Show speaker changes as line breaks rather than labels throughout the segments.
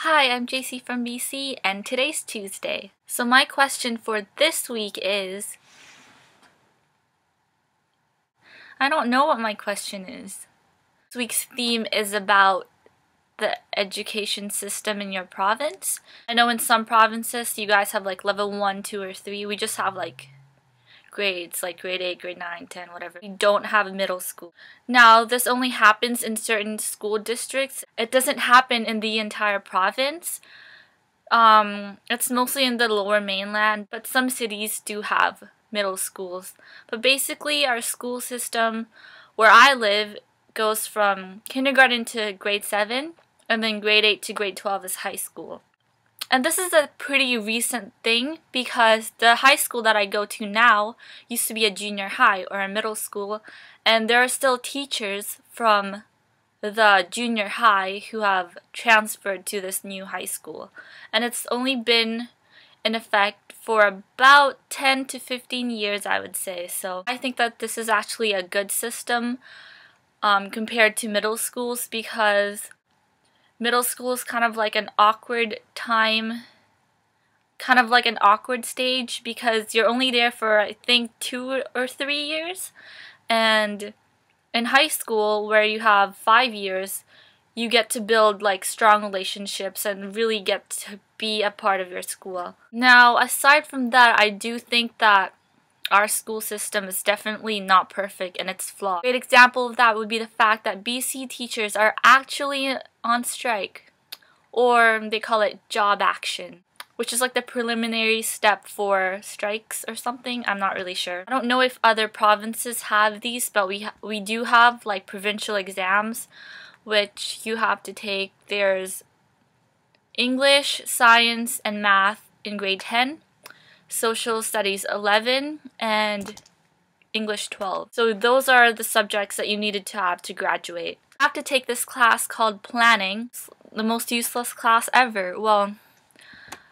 Hi, I'm JC from BC, and today's Tuesday. So my question for this week is... I don't know what my question is. This week's theme is about the education system in your province. I know in some provinces you guys have like level 1, 2, or 3. We just have like grades, like grade 8, grade 9, 10, whatever. We don't have middle school. Now, this only happens in certain school districts. It doesn't happen in the entire province. It's mostly in the lower mainland, but some cities do have middle schools. But basically, our school system where I live goes from kindergarten to grade 7, and then grade 8 to grade 12 is high school. And this is a pretty recent thing because the high school that I go to now used to be a junior high or a middle school, and there are still teachers from the junior high who have transferred to this new high school. And it's only been in effect for about 10 to 15 years, I would say. So I think that this is actually a good system compared to middle schools, because middle school is kind of like an awkward time, kind of like an awkward stage, because you're only there for, I think, 2 or 3 years. And in high school, where you have 5 years, you get to build like strong relationships and really get to be a part of your school. Now, aside from that, I do think that our school system is definitely not perfect and it's flawed. A great example of that would be the fact that BC teachers are actually on strike, or they call it job action, which is like the preliminary step for strikes or something. I'm not really sure. I don't know if other provinces have these, but we do have like provincial exams which you have to take. There's English, science, and math in grade 10, social studies 11, and English 12. So those are the subjects that you needed to have to graduate. I have to take this class called planning, the most useless class ever. Well,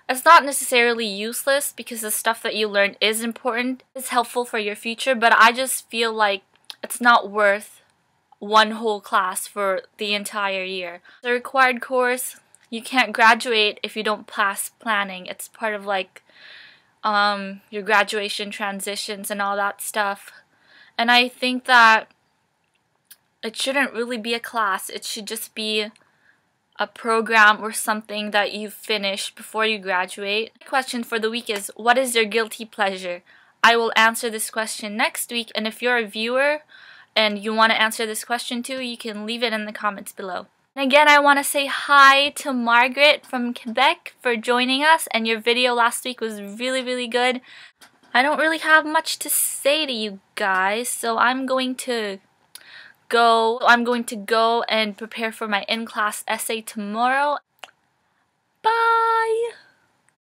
it's not necessarily useless because the stuff that you learn is important, is helpful for your future, but I just feel like it's not worth one whole class for the entire year. The required course, you can't graduate if you don't pass planning. It's part of like your graduation transitions and all that stuff. And I think that it shouldn't really be a class. It should just be a program or something that you finish before you graduate. My question for the week is, what is your guilty pleasure? I will answer this question next week, and if you're a viewer and you want to answer this question too, you can leave it in the comments below. And again, I want to say hi to Margaret from Quebec for joining us, and your video last week was really good. I don't really have much to say to you guys, so I'm going to go and prepare for my in-class essay tomorrow. Bye!